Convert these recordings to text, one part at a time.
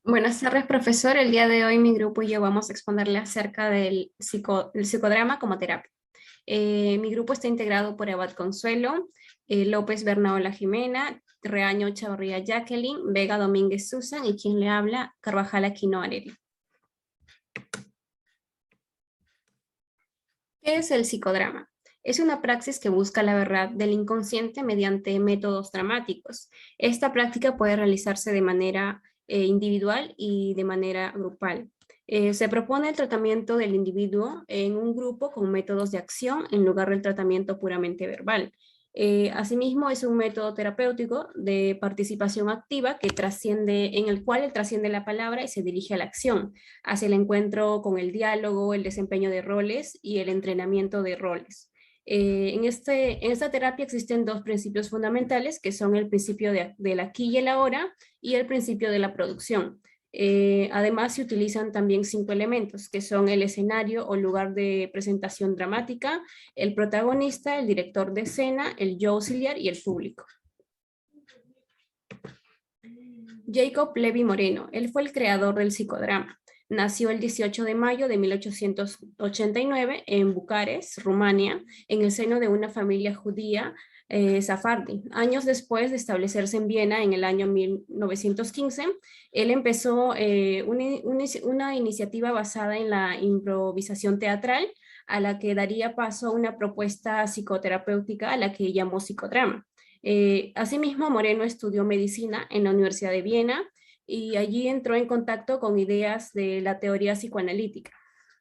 Buenas tardes, profesor. El día de hoy mi grupo y yo vamos a exponerle acerca del psicodrama como terapia. Mi grupo está integrado por Abad Consuelo, López Bernaola Jimena, Reaño Chavarría Jacqueline, Vega Domínguez Susan y quien le habla, Carvajal Aquino Areli. ¿Qué es el psicodrama? Es una praxis que busca la verdad del inconsciente mediante métodos dramáticos. Esta práctica puede realizarse de manera individual y de manera grupal. Se propone el tratamiento del individuo en un grupo con métodos de acción en lugar del tratamiento puramente verbal. Asimismo, es un método terapéutico de participación activa que trasciende, en el cual él trasciende la palabra y se dirige a la acción, hacia el encuentro con el diálogo, el desempeño de roles y el entrenamiento de roles. En esta terapia existen dos principios fundamentales, que son el principio del aquí y el ahora y el principio de la producción. Además, se utilizan también 5 elementos, que son el escenario o lugar de presentación dramática, el protagonista, el director de escena, el yo auxiliar y el público. Jacob Levi Moreno, él fue el creador del psicodrama. Nació el 18 de mayo de 1889 en Bucarest, Rumania, en el seno de una familia judía sefardí. Años después de establecerse en Viena en el año 1915, él empezó una iniciativa basada en la improvisación teatral, a la que daría paso a una propuesta psicoterapéutica a la que llamó psicodrama. Asimismo, Moreno estudió medicina en la Universidad de Viena y allí entró en contacto con ideas de la teoría psicoanalítica.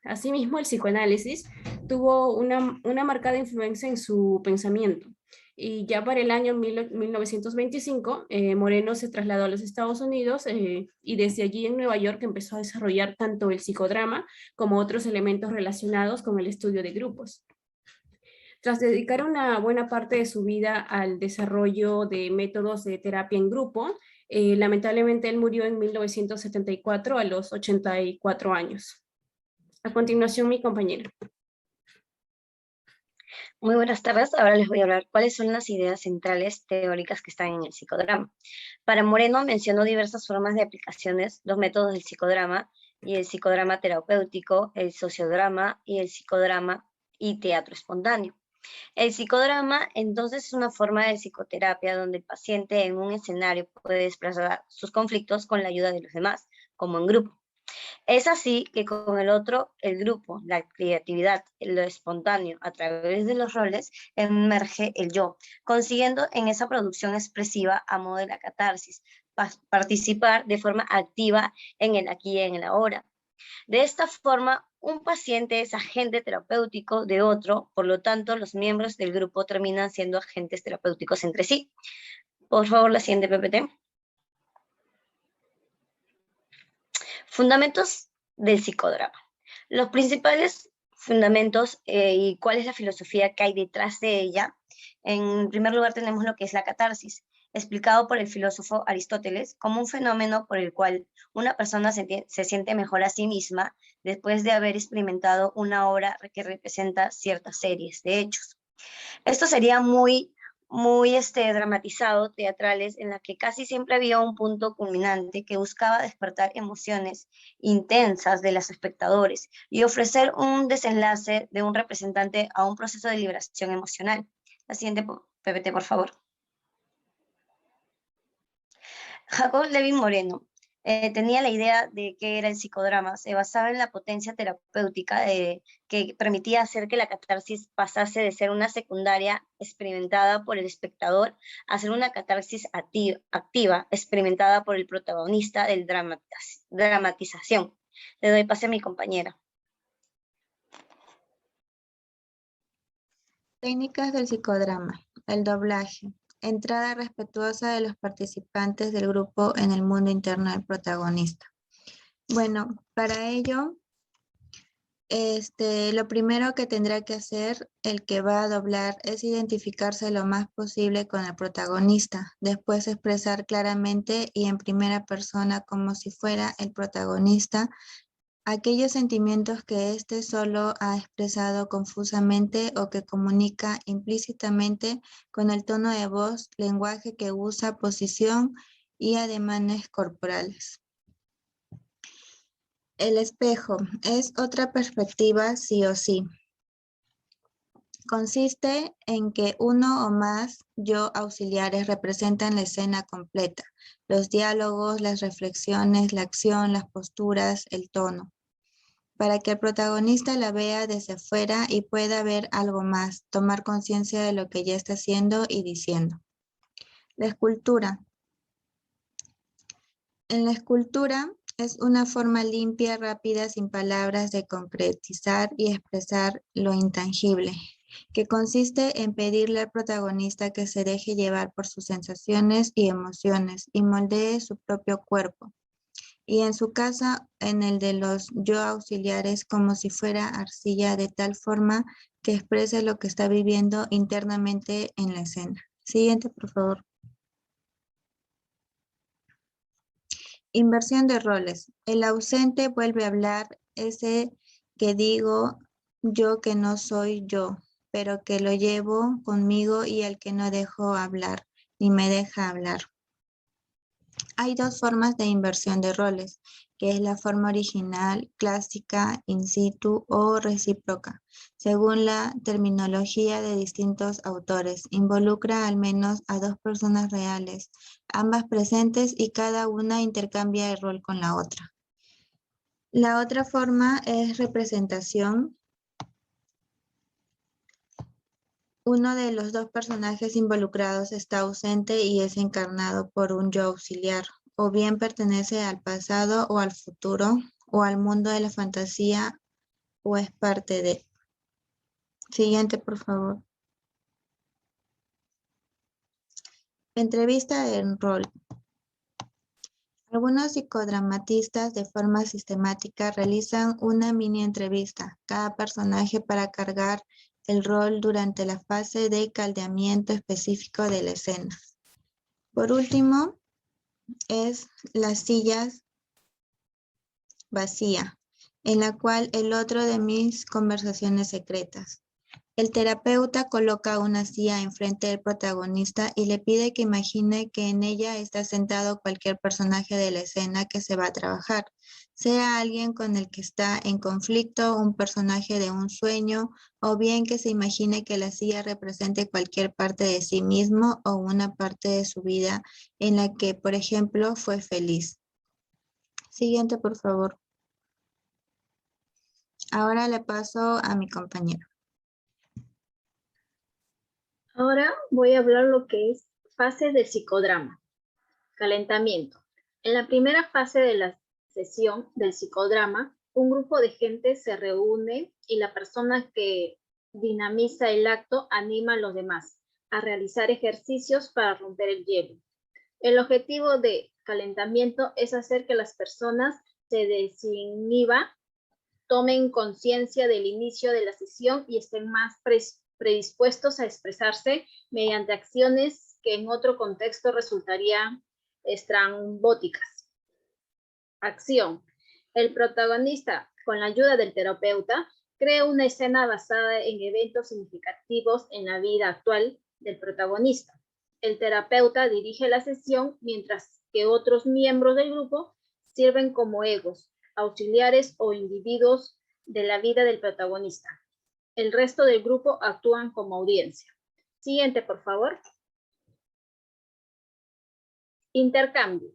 Asimismo, el psicoanálisis tuvo una marcada influencia en su pensamiento. Y ya para el año 1925, Moreno se trasladó a los Estados Unidos y desde allí en Nueva York empezó a desarrollar tanto el psicodrama como otros elementos relacionados con el estudio de grupos. Tras dedicar una buena parte de su vida al desarrollo de métodos de terapia en grupo, lamentablemente él murió en 1974 a los 84 años. A continuación, mi compañera. Muy buenas tardes, ahora les voy a hablar cuáles son las ideas centrales teóricas que están en el psicodrama. Para Moreno mencionó diversas formas de aplicaciones, los métodos del psicodrama y el psicodrama terapéutico, el sociodrama y el psicodrama y teatro espontáneo. El psicodrama entonces es una forma de psicoterapia donde el paciente en un escenario puede expresar sus conflictos con la ayuda de los demás, como en grupo. Es así que con el otro, el grupo, la creatividad, lo espontáneo, a través de los roles, emerge el yo, consiguiendo en esa producción expresiva a modo de la catarsis, participar de forma activa en el aquí y en el ahora. De esta forma, un paciente es agente terapéutico de otro, por lo tanto, los miembros del grupo terminan siendo agentes terapéuticos entre sí. Por favor, la siguiente PPT. Fundamentos del psicodrama. Los principales fundamentos y cuál es la filosofía que hay detrás de ella. En primer lugar tenemos lo que es la catarsis, explicado por el filósofo Aristóteles como un fenómeno por el cual una persona se siente mejor a sí misma después de haber experimentado una obra que representa ciertas series de hechos. Esto sería muy dramatizado, teatrales, en la que casi siempre había un punto culminante que buscaba despertar emociones intensas de los espectadores y ofrecer un desenlace de un representante a un proceso de liberación emocional. La siguiente PPT, por favor. Jacob Levi Moreno tenía la idea de qué era el psicodrama. Se basaba en la potencia terapéutica que permitía hacer que la catarsis pasase de ser una secundaria experimentada por el espectador a ser una catarsis activa experimentada por el protagonista del dramatización. Le doy pase a mi compañera. Técnicas del psicodrama. El doblaje. Entrada respetuosa de los participantes del grupo en el mundo interno del protagonista. Bueno, para ello, lo primero que tendrá que hacer el que va a doblar es identificarse lo más posible con el protagonista, después expresar claramente y en primera persona como si fuera el protagonista aquellos sentimientos que éste solo ha expresado confusamente o que comunica implícitamente con el tono de voz, lenguaje que usa, posición y ademanes corporales. El espejo es otra perspectiva sí o sí. Consiste en que uno o más yo auxiliares representan la escena completa, los diálogos, las reflexiones, la acción, las posturas, el tono, para que el protagonista la vea desde fuera y pueda ver algo más, tomar conciencia de lo que ya está haciendo y diciendo. La escultura. En la escultura es una forma limpia, rápida, sin palabras, de concretizar y expresar lo intangible, que consiste en pedirle al protagonista que se deje llevar por sus sensaciones y emociones y moldee su propio cuerpo. Y en su caso, en el de los yo auxiliares, como si fuera arcilla, de tal forma que exprese lo que está viviendo internamente en la escena. Siguiente, por favor. Inversión de roles. El ausente vuelve a hablar, ese que digo yo que no soy yo, pero que lo llevo conmigo y el que no dejo hablar, ni me deja hablar. Hay dos formas de inversión de roles, que es la forma original, clásica, in situ o recíproca, según la terminología de distintos autores. Involucra al menos a dos personas reales, ambas presentes y cada una intercambia el rol con la otra. La otra forma es representación. Uno de los dos personajes involucrados está ausente y es encarnado por un yo auxiliar, o bien pertenece al pasado o al futuro, o al mundo de la fantasía, o es parte de. Siguiente, por favor. Entrevista en rol. Algunos psicodramatistas de forma sistemática realizan una mini entrevista, cada personaje para cargar el rol durante la fase de caldeamiento específico de la escena. Por último, es las sillas vacía, en la cual el otro de mis conversaciones secretas. El terapeuta coloca una silla enfrente del protagonista y le pide que imagine que en ella está sentado cualquier personaje de la escena que se va a trabajar, sea alguien con el que está en conflicto, un personaje de un sueño, o bien que se imagine que la silla represente cualquier parte de sí mismo o una parte de su vida en la que, por ejemplo, fue feliz. Siguiente, por favor. Ahora le paso a mi compañero. Ahora voy a hablar lo que es fase del psicodrama. Calentamiento. En la primera fase de la sesión del psicodrama, un grupo de gente se reúne y la persona que dinamiza el acto anima a los demás a realizar ejercicios para romper el hielo. El objetivo de calentamiento es hacer que las personas se desinhiban, tomen conciencia del inicio de la sesión y estén más predispuestos a expresarse mediante acciones que en otro contexto resultarían estrambóticas. Acción. El protagonista, con la ayuda del terapeuta, crea una escena basada en eventos significativos en la vida actual del protagonista. El terapeuta dirige la sesión mientras que otros miembros del grupo sirven como egos, auxiliares o individuos de la vida del protagonista. El resto del grupo actúan como audiencia. Siguiente, por favor. Intercambio.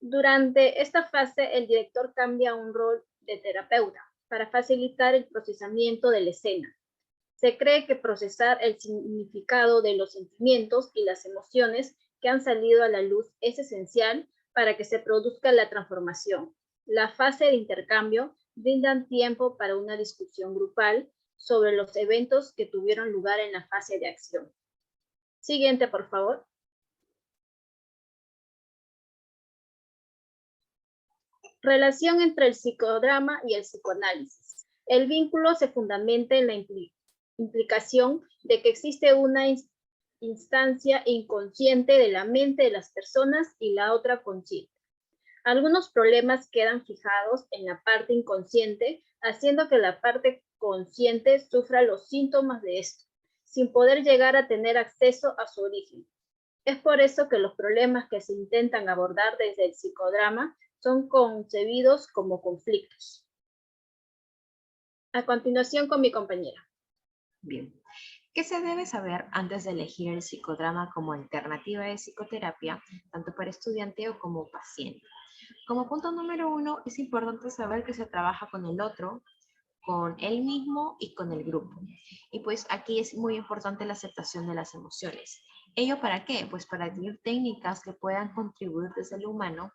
Durante esta fase, el director cambia un rol de terapeuta para facilitar el procesamiento de la escena. Se cree que procesar el significado de los sentimientos y las emociones que han salido a la luz es esencial para que se produzca la transformación. La fase de intercambio brinda tiempo para una discusión grupal sobre los eventos que tuvieron lugar en la fase de acción. Siguiente, por favor. Relación entre el psicodrama y el psicoanálisis. El vínculo se fundamenta en la implicación de que existe una instancia inconsciente de la mente de las personas y la otra consciente. Algunos problemas quedan fijados en la parte inconsciente, haciendo que la parte consciente sufra los síntomas de esto, sin poder llegar a tener acceso a su origen. Es por eso que los problemas que se intentan abordar desde el psicodrama son concebidos como conflictos. A continuación con mi compañera. Bien. ¿Qué se debe saber antes de elegir el psicodrama como alternativa de psicoterapia, tanto para estudiante o como paciente? Como punto número 1, es importante saber que se trabaja con el otro, con él mismo y con el grupo. Y pues aquí es muy importante la aceptación de las emociones. ¿Ello para qué? Pues para adquirir técnicas que puedan contribuir desde lo humano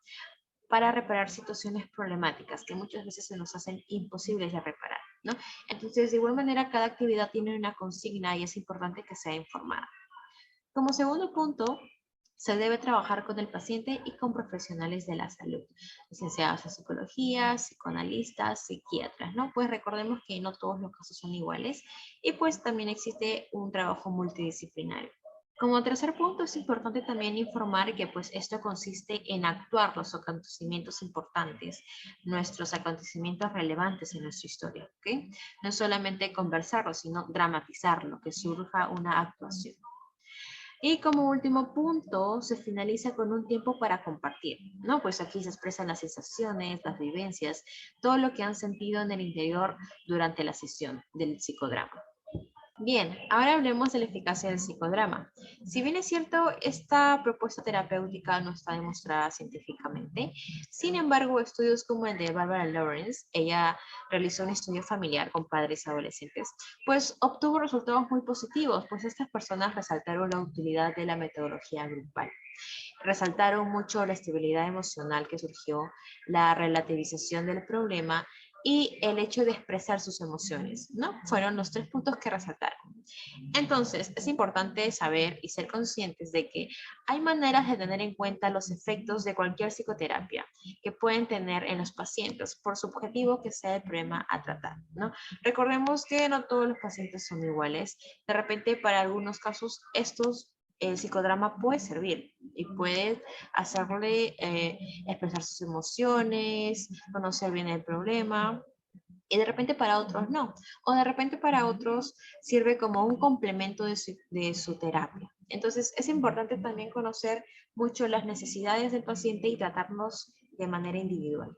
para reparar situaciones problemáticas que muchas veces se nos hacen imposibles de reparar, ¿no? Entonces, de igual manera, cada actividad tiene una consigna y es importante que sea informada. Como segundo punto, se debe trabajar con el paciente y con profesionales de la salud, licenciados en psicología, psicoanalistas, psiquiatras, ¿no? Pues recordemos que no todos los casos son iguales y pues también existe un trabajo multidisciplinario. Como tercer punto, es importante también informar que pues esto consiste en actuar los acontecimientos importantes, nuestros acontecimientos relevantes en nuestra historia, ¿ok? No solamente conversarlo, sino dramatizarlo, que surja una actuación. Y como último punto, se finaliza con un tiempo para compartir, ¿no? Pues aquí se expresan las sensaciones, las vivencias, todo lo que han sentido en el interior durante la sesión del psicodrama. Bien, ahora hablemos de la eficacia del psicodrama. Si bien es cierto, esta propuesta terapéutica no está demostrada científicamente, sin embargo, estudios como el de Barbara Lawrence, ella realizó un estudio familiar con padres adolescentes, pues obtuvo resultados muy positivos, pues estas personas resaltaron la utilidad de la metodología grupal. Resaltaron mucho la estabilidad emocional que surgió, la relativización del problema y el hecho de expresar sus emociones, ¿no? Fueron los 3 puntos que resaltaron. Entonces, es importante saber y ser conscientes de que hay maneras de tener en cuenta los efectos de cualquier psicoterapia que pueden tener en los pacientes, por su objetivo que sea el problema a tratar, ¿no? Recordemos que no todos los pacientes son iguales. De repente, para algunos casos, el psicodrama puede servir y puede hacerle expresar sus emociones, conocer bien el problema, y de repente para otros no, o de repente para otros sirve como un complemento de su terapia. Entonces es importante también conocer mucho las necesidades del paciente y tratarnos de manera individual.